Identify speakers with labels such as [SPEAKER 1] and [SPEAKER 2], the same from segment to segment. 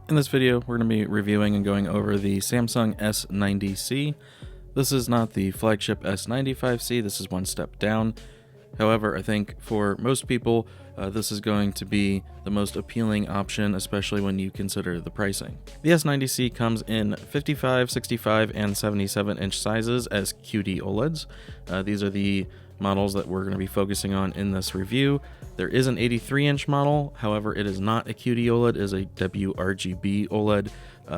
[SPEAKER 1] In this video, we're going to be reviewing and going over the Samsung S90C. This is not the flagship S95C, this is one step down. However, I think for most people, this is going to be the most appealing option, especially when you consider the pricing. The S90C comes in 55, 65, and 77-inch sizes as QD OLEDs. These are the models that we're going to be focusing on in this review. There is an 83-inch model, however, it is not a QD OLED, it is a WRGB OLED,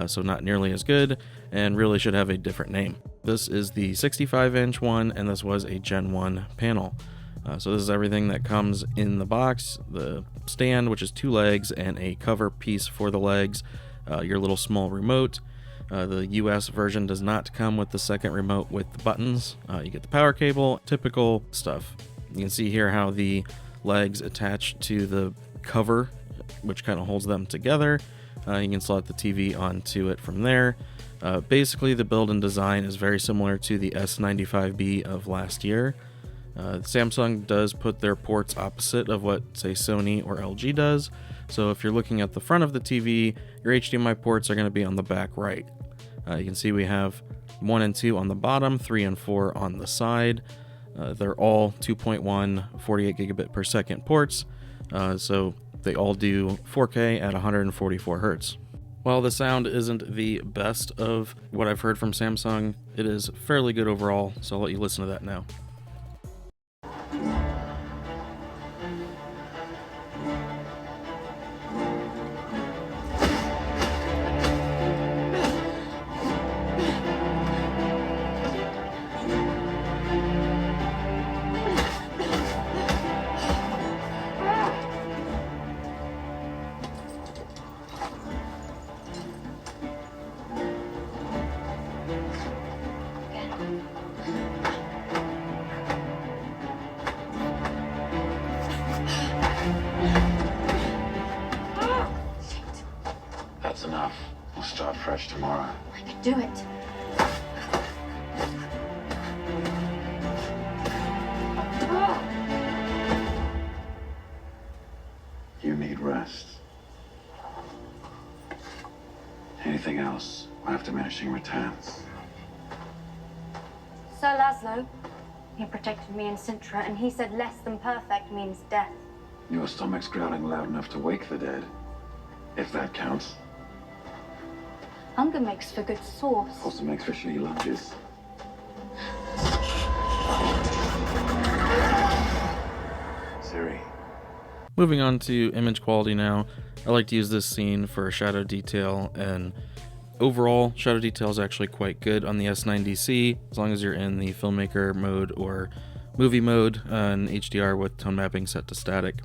[SPEAKER 1] so not nearly as good, and really should have a different name. This is the 65-inch one, and this was a Gen 1 panel. So this is everything that comes in the box: the stand, which is 2 legs, and a cover piece for the legs, your little small remote. The US version does not come with the second remote with the buttons. You get the power cable, typical stuff. You can see here how the legs attach to the cover, which kind of holds them together. You can slot the TV onto it from there. Basically, the build and design is very similar to the S95B of last year. Samsung does put their ports opposite of what, say, Sony or LG does. So if you're looking at the front of the TV, your HDMI ports are going to be on the back right. You can see we have 1 and 2 on the bottom, 3 and 4 on the side. They're all 2.1 48 gigabit per second ports, so they all do 4K at 144 Hertz. While the sound isn't the best of what I've heard from Samsung, it is fairly good overall, so I'll let you listen to that now.
[SPEAKER 2] That's enough. We'll start fresh tomorrow.
[SPEAKER 3] I could do it.
[SPEAKER 2] You need rest. Anything else? We'll have diminishing returns.
[SPEAKER 3] Sir Laszlo, he protected me in Sintra, and he said less than perfect means death.
[SPEAKER 2] Your stomach's growling loud enough to wake the dead, if that counts.
[SPEAKER 3] Hunger makes for good sauce.
[SPEAKER 2] Also makes for shitty lunches. Siri.
[SPEAKER 1] Moving on to image quality now, I like to use this scene for shadow detail, and overall, shadow detail is actually quite good on the S90C, as long as you're in the filmmaker mode or movie mode and HDR with tone mapping set to static.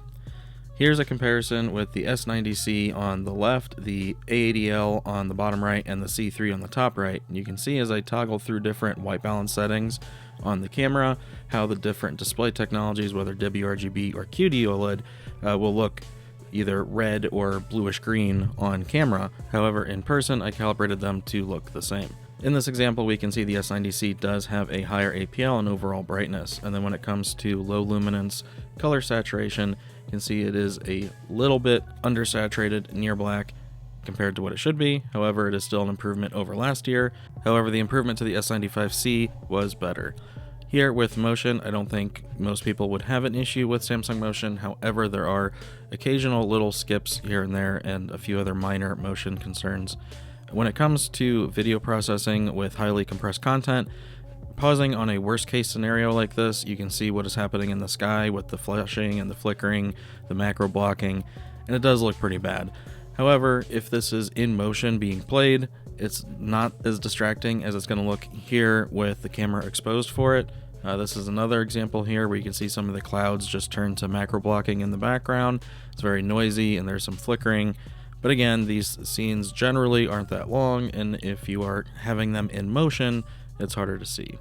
[SPEAKER 1] Here's a comparison with the S90C on the left, the A80L on the bottom right, and the C3 on the top right. And you can see as I toggle through different white balance settings on the camera, how the different display technologies, whether WRGB or QD OLED, will look either red or bluish green on camera. However, in person, I calibrated them to look the same. In this example, we can see the S90C does have a higher APL and overall brightness. And then when it comes to low luminance color saturation, you can see it is a little bit undersaturated, near black, compared to what it should be. However, it is still an improvement over last year. However, the improvement to the S95C was better. Here with motion, I don't think most people would have an issue with Samsung Motion. However, there are occasional little skips here and there and a few other minor motion concerns. When it comes to video processing with highly compressed content, pausing on a worst case scenario like this, you can see what is happening in the sky with the flashing and the flickering, the macro blocking, and it does look pretty bad. However, if this is in motion being played, it's not as distracting as it's going to look here with the camera exposed for it. This is another example here where you can see some of the clouds just turn to macro blocking in the background. It's very noisy and there's some flickering. But again, these scenes generally aren't that long, and if you are having them in motion, it's harder to see.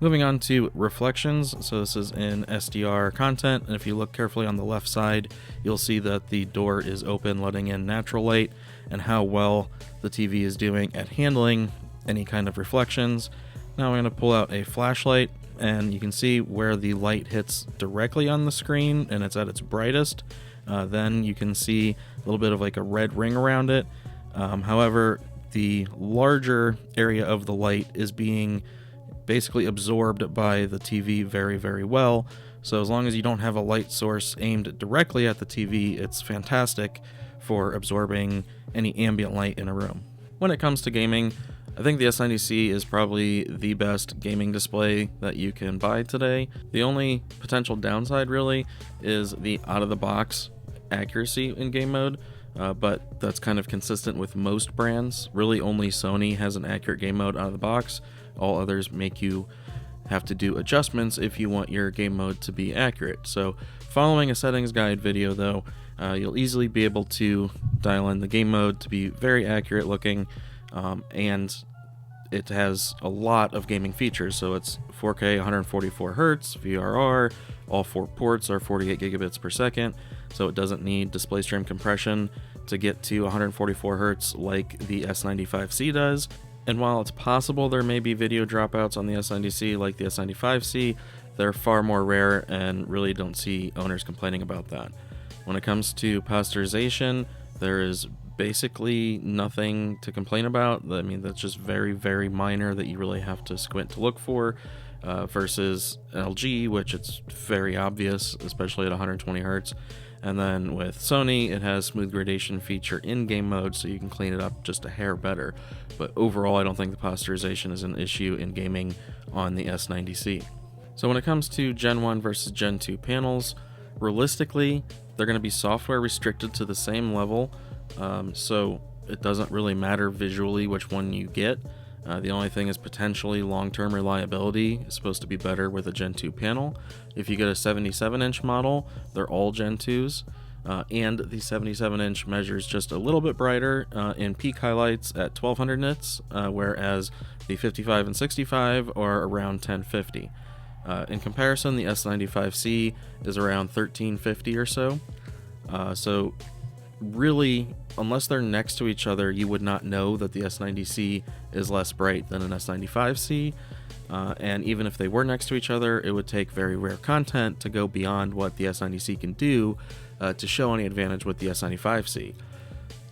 [SPEAKER 1] Moving on to reflections, so this is in SDR content, and if you look carefully on the left side, you'll see that the door is open, letting in natural light, and how well the TV is doing at handling any kind of reflections. Now I'm going to pull out a flashlight, and you can see where the light hits directly on the screen and it's at its brightest. Then you can see a little bit of like a red ring around it. However, the larger area of the light is being basically absorbed by the TV very, very well. So as long as you don't have a light source aimed directly at the TV, it's fantastic for absorbing any ambient light in a room. When it comes to gaming, I think the S90C is probably the best gaming display that you can buy today. The only potential downside really is the out-of-the-box accuracy in game mode, but that's kind of consistent with most brands. Really only Sony has an accurate game mode out of the box. All others make you have to do adjustments if you want your game mode to be accurate. So following a settings guide video though, you'll easily be able to dial in the game mode to be very accurate looking, and it has a lot of gaming features. So it's 4K 144 Hz, VRR, all 4 ports are 48 gigabits per second, so it doesn't need display stream compression to get to 144 Hz like the S95C does. And while it's possible there may be video dropouts on the S90C like the S95C, they're far more rare and really don't see owners complaining about that. When it comes to posterization, there is basically nothing to complain about. I mean, that's just very, very minor that you really have to squint to look for, versus LG, which it's very obvious, especially at 120 Hz. And then with Sony, it has smooth gradation feature in game mode, so you can clean it up just a hair better. But overall, I don't think the posterization is an issue in gaming on the S90C. So when it comes to Gen 1 versus Gen 2 panels, realistically, they're going to be software restricted to the same level, so it doesn't really matter visually which one you get. The only thing is potentially long-term reliability is supposed to be better with a Gen 2 panel. If you get a 77-inch model, they're all Gen 2s, and the 77-inch measures just a little bit brighter in peak highlights at 1200 nits, whereas the 55 and 65 are around 1050. In comparison, the S95C is around 1350 or so. So really, unless they're next to each other, you would not know that the S90C is less bright than an S95C. And even if they were next to each other, it would take very rare content to go beyond what the S90C can do to show any advantage with the S95C.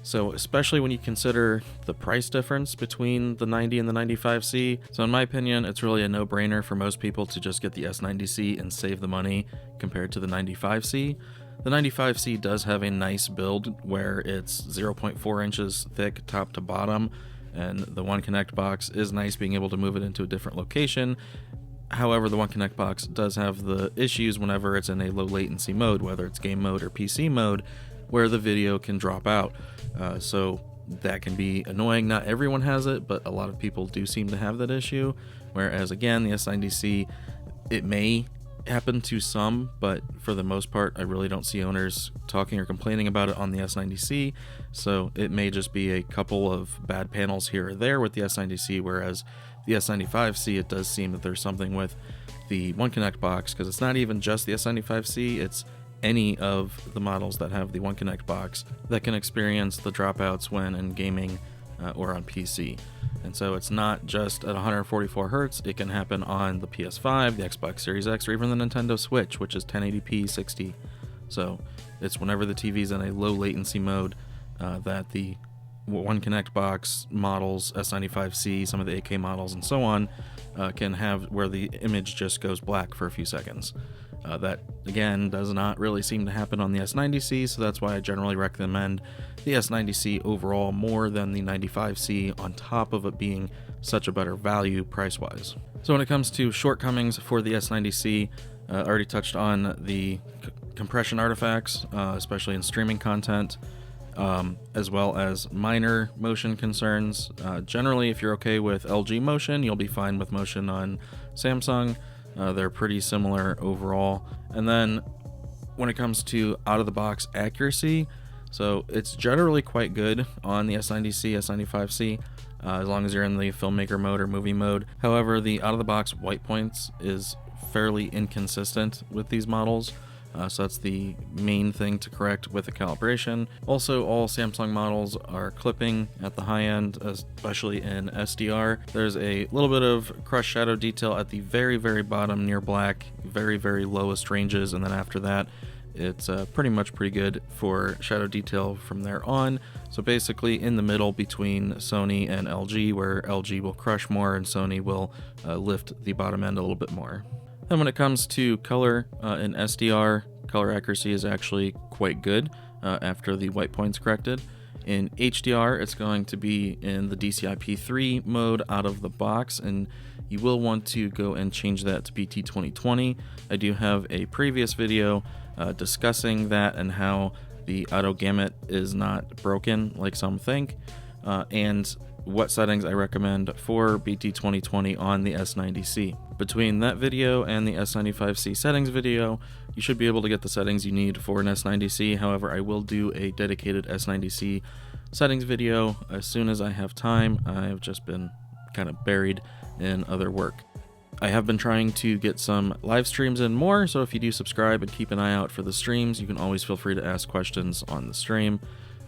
[SPEAKER 1] So especially when you consider the price difference between the 90 and the 95C, so in my opinion, it's really a no-brainer for most people to just get the S90C and save the money compared to the 95C. The 95C does have a nice build where it's 0.4 inches thick top to bottom, and the One Connect box is nice being able to move it into a different location. However, the One Connect box does have the issues whenever it's in a low latency mode, whether it's game mode or PC mode, where the video can drop out. So that can be annoying. Not everyone has it, but a lot of people do seem to have that issue. Whereas again, the S90C, it may happen to some, but for the most part, I really don't see owners talking or complaining about it on the S90C. So it may just be a couple of bad panels here or there with the S90C, whereas the S95C, it does seem that there's something with the One Connect box, because it's not even just the S95C, it's any of the models that have the One Connect box that can experience the dropouts when in gaming or on PC. And so it's not just at 144 Hz, it can happen on the PS5, the Xbox Series X, or even the Nintendo Switch, which is 1080p 60. So it's whenever the TV's in a low latency mode that the One Connect box models, S95C, some of the 8K models, and so on, can have where the image just goes black for a few seconds. That, again, does not really seem to happen on the S90C, so that's why I generally recommend the S90C overall more than the 95C, on top of it being such a better value price-wise. So when it comes to shortcomings for the S90C, I already touched on the compression artifacts, especially in streaming content, as well as minor motion concerns. Generally, if you're okay with LG motion, you'll be fine with motion on Samsung. They're pretty similar overall. And then when it comes to out-of-the-box accuracy, so it's generally quite good on the S90C, S95C, as long as you're in the filmmaker mode or movie mode. However, the out-of-the-box white points is fairly inconsistent with these models. So that's the main thing to correct with the calibration. Also, all Samsung models are clipping at the high end, especially in SDR. There's a little bit of crushed shadow detail at the very, very bottom near black, very, very lowest ranges, and then after that, it's pretty much pretty good for shadow detail from there on. So basically in the middle between Sony and LG, where LG will crush more and Sony will lift the bottom end a little bit more. Then when it comes to color in SDR, color accuracy is actually quite good after the white point's corrected. In HDR, it's going to be in the DCI-P3 mode out of the box, and you will want to go and change that to BT 2020. I do have a previous video discussing that and how the auto gamut is not broken like some think, and what settings I recommend for BT 2020 on the S90C. Between that video and the S95C settings video, you should be able to get the settings you need for an S90C. However, I will do a dedicated S90C settings video as soon as I have time. I've just been kind of buried in other work. I have been trying to get some live streams in more, so if you do subscribe and keep an eye out for the streams, you can always feel free to ask questions on the stream,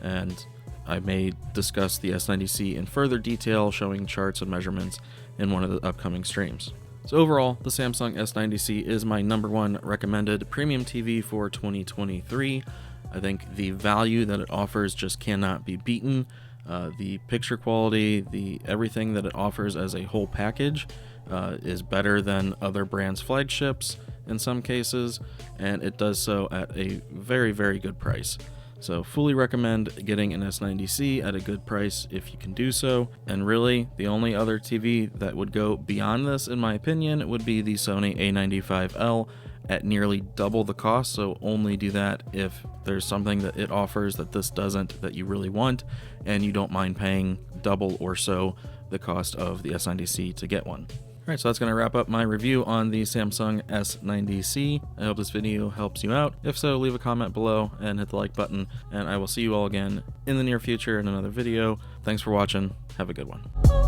[SPEAKER 1] and I may discuss the S90C in further detail, showing charts and measurements in one of the upcoming streams. So overall, the Samsung S90C is my #1 recommended premium TV for 2023. I think the value that it offers just cannot be beaten. The picture quality, everything that it offers as a whole package is better than other brands' flagships in some cases, and it does so at a very, very good price. So fully recommend getting an S90C at a good price if you can do so. And really, the only other TV that would go beyond this, in my opinion, would be the Sony A95L at nearly double the cost. So only do that if there's something that it offers that this doesn't, that you really want, and you don't mind paying double or so the cost of the S90C to get one. Alright, so that's going to wrap up my review on the Samsung S90C. I hope this video helps you out. If so, leave a comment below and hit the like button, and I will see you all again in the near future in another video. Thanks for watching. Have a good one.